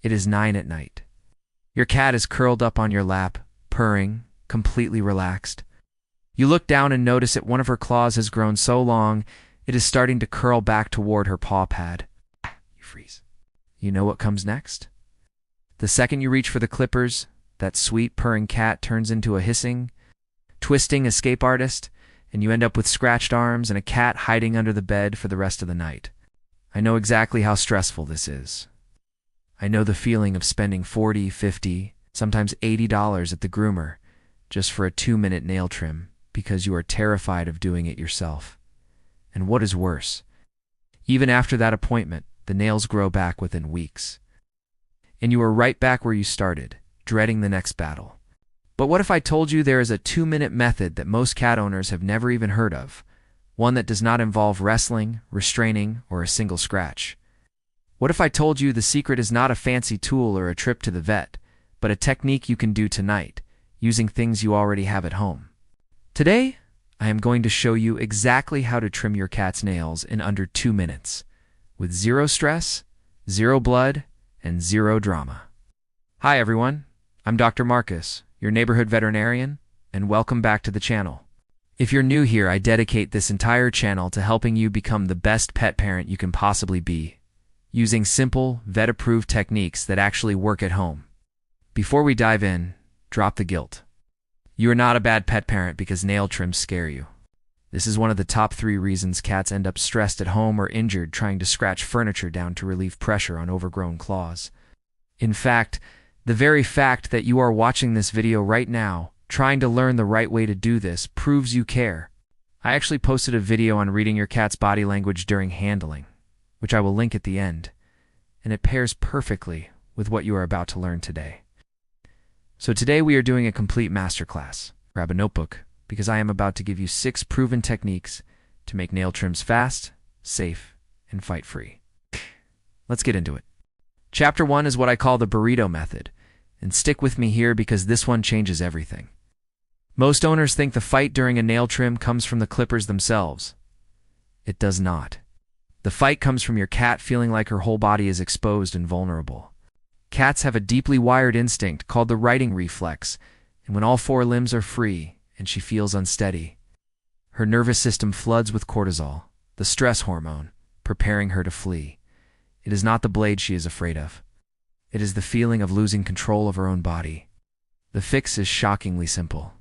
It is 9 at night. Your cat is curled up on your lap, purring, completely relaxed. You look down and notice that one of her claws has grown so long, it is starting to curl back toward her paw pad. You freeze. You know what comes next? The second you reach for the clippers, that sweet purring cat turns into a hissing, twisting escape artist, and you end up with scratched arms and a cat hiding under the bed for the rest of the night. I know exactly how stressful this is. I know the feeling of spending $40, $50, sometimes $80 at the groomer just for a 2-minute nail trim because you are terrified of doing it yourself. And what is worse, even after that appointment, the nails grow back within weeks. And you are right back where you started, dreading the next battle. But what if I told you there is a 2-minute method that most cat owners have never even heard of? One that does not involve wrestling, restraining, or a single scratch. What if I told you the secret is not a fancy tool or a trip to the vet, but a technique you can do tonight, using things you already have at home? Today, I am going to show you exactly how to trim your cat's nails in under 2 minutes, with zero stress, zero blood, and zero drama. Hi everyone, I'm Dr. Marcus, your neighborhood veterinarian, and welcome back to the channel. If you're new here, I dedicate this entire channel to helping you become the best pet parent you can possibly be, using simple, vet-approved techniques that actually work at home. Before we dive in, drop the guilt. You are not a bad pet parent because nail trims scare you. This is one of the top 3 reasons cats end up stressed at home or injured trying to scratch furniture down to relieve pressure on overgrown claws. In fact, the very fact that you are watching this video right now, trying to learn the right way to do this, proves you care. I actually posted a video on reading your cat's body language during handling, which I will link at the end, and it pairs perfectly with what you are about to learn today. So today we are doing a complete masterclass. Grab a notebook, because I am about to give you 6 proven techniques to make nail trims fast, safe, and fight-free. Let's get into it. Chapter 1 is what I call the Burrito Method, and stick with me here because this one changes everything. Most owners think the fight during a nail trim comes from the clippers themselves. It does not. The fight comes from your cat feeling like her whole body is exposed and vulnerable. Cats have a deeply wired instinct called the righting reflex, and when all 4 limbs are free and she feels unsteady, her nervous system floods with cortisol, the stress hormone, preparing her to flee. It is not the blade she is afraid of. It is the feeling of losing control of her own body. The fix is shockingly simple.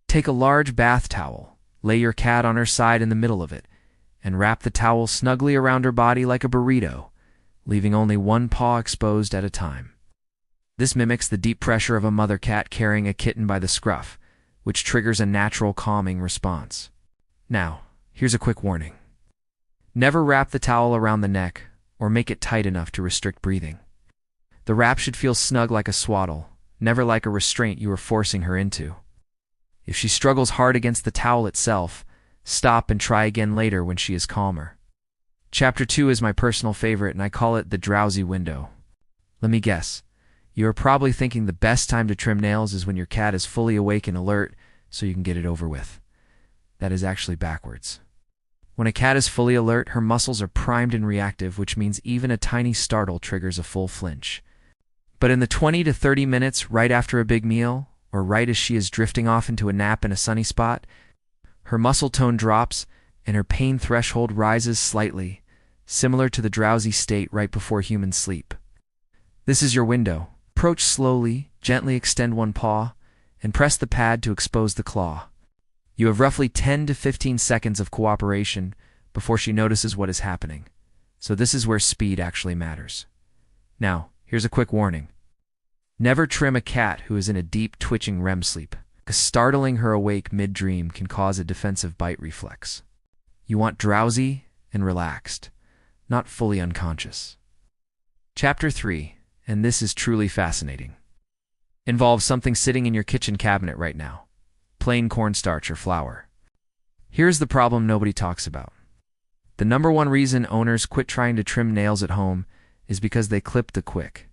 Take a large bath towel, lay your cat on her side in the middle of it, and wrap the towel snugly around her body like a burrito, leaving only one paw exposed at a time. This mimics the deep pressure of a mother cat carrying a kitten by the scruff, which triggers a natural calming response. Now, here's a quick warning. Never wrap the towel around the neck or make it tight enough to restrict breathing. The wrap should feel snug like a swaddle, never like a restraint you are forcing her into. If she struggles hard against the towel itself, stop and try again later when she is calmer. Chapter 2 is my personal favorite, and I call it the drowsy window. Let me guess. You are probably thinking the best time to trim nails is when your cat is fully awake and alert, so you can get it over with. That is actually backwards. When a cat is fully alert, her muscles are primed and reactive, which means even a tiny startle triggers a full flinch. But in the 20 to 30 minutes right after a big meal, or right as she is drifting off into a nap in a sunny spot, her muscle tone drops and her pain threshold rises slightly, similar to the drowsy state right before human sleep. This is your window. Approach slowly, gently extend one paw, and press the pad to expose the claw. You have roughly 10 to 15 seconds of cooperation before she notices what is happening. So this is where speed actually matters. Now, here's a quick warning. Never trim a cat who is in a deep twitching REM sleep, because startling her awake mid-dream can cause a defensive bite reflex. You want drowsy and relaxed, not fully unconscious. Chapter 3, and this is truly fascinating, involves something sitting in your kitchen cabinet right now. Plain cornstarch or flour. Here's the problem nobody talks about. The number one reason owners quit trying to trim nails at home is because they clip the quick.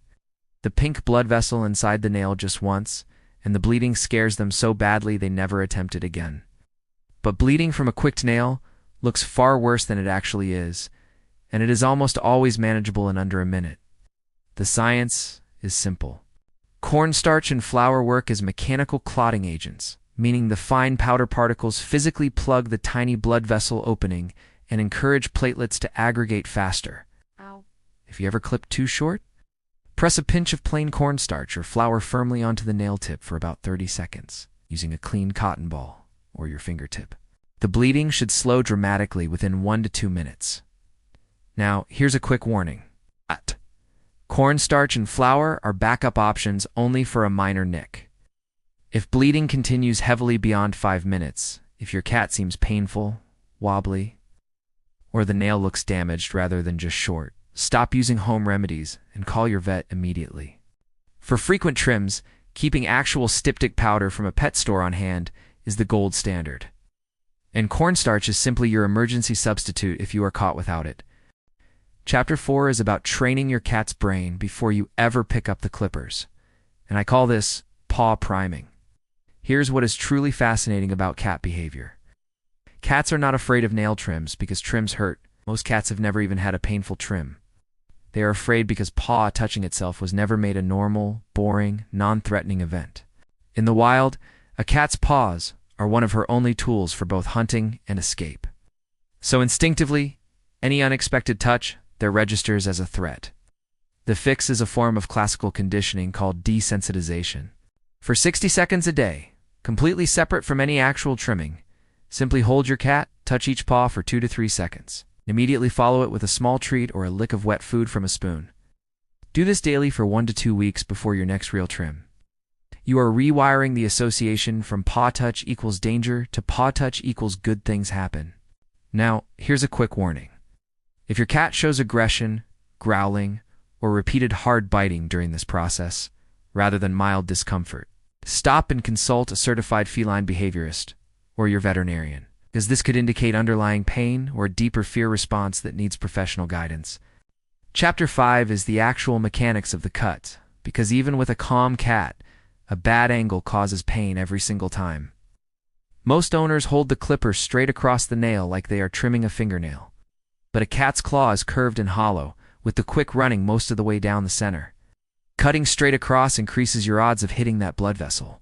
The pink blood vessel inside the nail just once, and the bleeding scares them so badly they never attempt it again. But bleeding from a quicked nail looks far worse than it actually is, and it is almost always manageable in under a minute. The science is simple. Cornstarch and flour work as mechanical clotting agents, meaning the fine powder particles physically plug the tiny blood vessel opening and encourage platelets to aggregate faster. Ow. If you ever clip too short, press a pinch of plain cornstarch or flour firmly onto the nail tip for about 30 seconds, using a clean cotton ball or your fingertip. The bleeding should slow dramatically within 1 to 2 minutes. Now, here's a quick warning. Cornstarch and flour are backup options only for a minor nick. If bleeding continues heavily beyond 5 minutes, if your cat seems painful, wobbly, or the nail looks damaged rather than just short, stop using home remedies and call your vet immediately. For frequent trims, keeping actual styptic powder from a pet store on hand is the gold standard. And cornstarch is simply your emergency substitute if you are caught without it. Chapter 4 is about training your cat's brain before you ever pick up the clippers, and I call this paw priming. Here's what is truly fascinating about cat behavior. Cats are not afraid of nail trims because trims hurt. Most cats have never even had a painful trim. They are afraid because paw touching itself was never made a normal, boring, non-threatening event. In the wild, a cat's paws are one of her only tools for both hunting and escape. So instinctively, any unexpected touch there registers as a threat. The fix is a form of classical conditioning called desensitization. For 60 seconds a day, completely separate from any actual trimming, simply hold your cat, touch each paw for 2 to 3 seconds. Immediately follow it with a small treat or a lick of wet food from a spoon. Do this daily for 1 to 2 weeks before your next real trim. You are rewiring the association from paw touch equals danger to paw touch equals good things happen. Now, here's a quick warning. If your cat shows aggression, growling, or repeated hard biting during this process, rather than mild discomfort, stop and consult a certified feline behaviorist or your veterinarian, because this could indicate underlying pain or a deeper fear response that needs professional guidance. Chapter 5 is the actual mechanics of the cut, because even with a calm cat, a bad angle causes pain every single time. Most owners hold the clipper straight across the nail like they are trimming a fingernail. But a cat's claw is curved and hollow, with the quick running most of the way down the center. Cutting straight across increases your odds of hitting that blood vessel.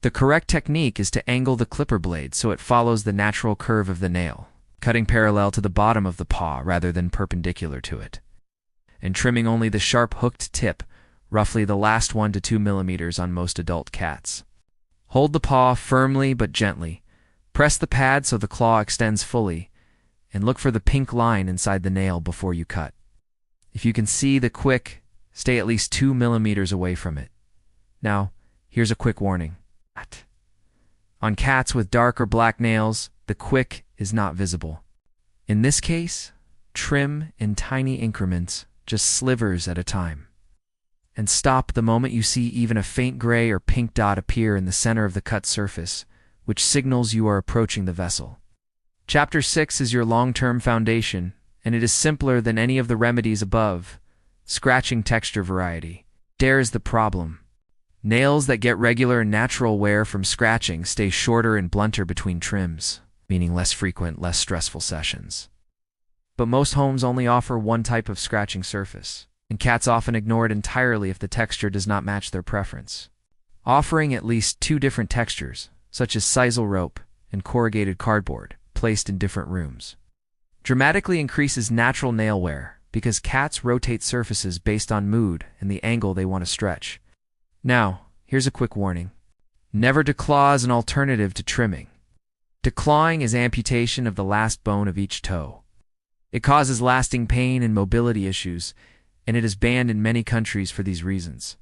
The correct technique is to angle the clipper blade so it follows the natural curve of the nail, cutting parallel to the bottom of the paw rather than perpendicular to it, and trimming only the sharp hooked tip, roughly the last 1 to 2 millimeters on most adult cats. Hold the paw firmly but gently. Press the pad so the claw extends fully, and look for the pink line inside the nail before you cut. If you can see the quick, stay at least 2 millimeters away from it. Now, here's a quick warning. On cats with dark or black nails, the quick is not visible. In this case, trim in tiny increments, just slivers at a time. And stop the moment you see even a faint gray or pink dot appear in the center of the cut surface, which signals you are approaching the vessel. Chapter 6 is your long-term foundation, and it is simpler than any of the remedies above. Scratching texture variety. There's the problem. Nails that get regular and natural wear from scratching stay shorter and blunter between trims, meaning less frequent, less stressful sessions. But most homes only offer one type of scratching surface, and cats often ignore it entirely if the texture does not match their preference. Offering at least 2 different textures, such as sisal rope and corrugated cardboard, placed in different rooms, dramatically increases natural nail wear because cats rotate surfaces based on mood and the angle they want to stretch. Now, here's a quick warning. Never declaw as an alternative to trimming. Declawing is amputation of the last bone of each toe. It causes lasting pain and mobility issues, and it is banned in many countries for these reasons.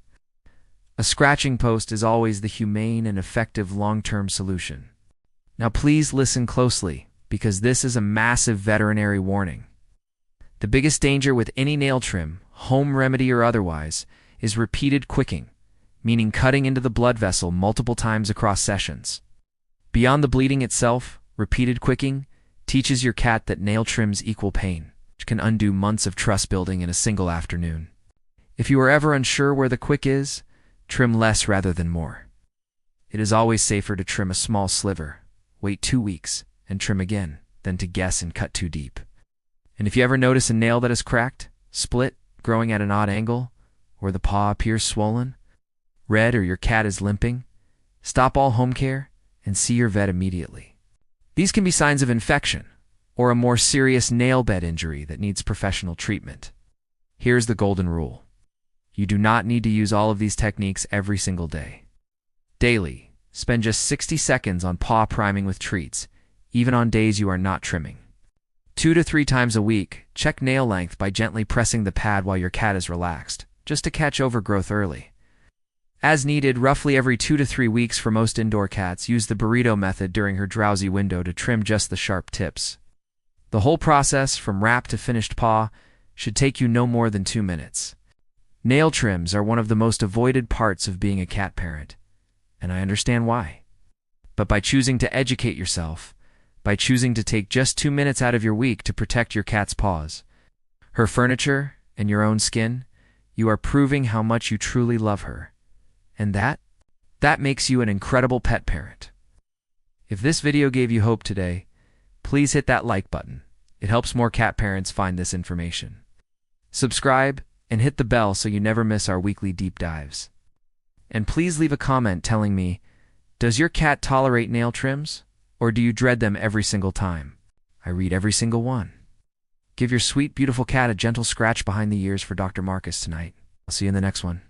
A scratching post is always the humane and effective long-term solution. Now please listen closely, because this is a massive veterinary warning. The biggest danger with any nail trim, home remedy or otherwise, is repeated quicking, meaning cutting into the blood vessel multiple times across sessions. Beyond the bleeding itself, repeated quicking teaches your cat that nail trims equal pain, which can undo months of trust building in a single afternoon. If you are ever unsure where the quick is, trim less rather than more. It is always safer to trim a small sliver, wait 2 weeks, and trim again, than to guess and cut too deep. And if you ever notice a nail that is cracked, split, growing at an odd angle, or the paw appears swollen, red, or your cat is limping, stop all home care and see your vet immediately. These can be signs of infection or a more serious nail bed injury that needs professional treatment. Here's the golden rule. You do not need to use all of these techniques every single day. Daily, spend just 60 seconds on paw priming with treats, even on days you are not trimming. 2 to 3 times a week, check nail length by gently pressing the pad while your cat is relaxed, just to catch overgrowth early. As needed, roughly every 2 to 3 weeks for most indoor cats, use the Burrito Method during her drowsy window to trim just the sharp tips. The whole process, from wrap to finished paw, should take you no more than 2 minutes. Nail trims are one of the most avoided parts of being a cat parent, and I understand why. But by choosing to educate yourself, by choosing to take just 2 minutes out of your week to protect your cat's paws, her furniture, and your own skin, you are proving how much you truly love her. And that makes you an incredible pet parent. If this video gave you hope today, please hit that like button. It helps more cat parents find this information. Subscribe and hit the bell so you never miss our weekly deep dives. And please leave a comment telling me, does your cat tolerate nail trims, or do you dread them every single time? I read every single one. Give your sweet, beautiful cat a gentle scratch behind the ears for Dr. Marcus tonight. I'll see you in the next one.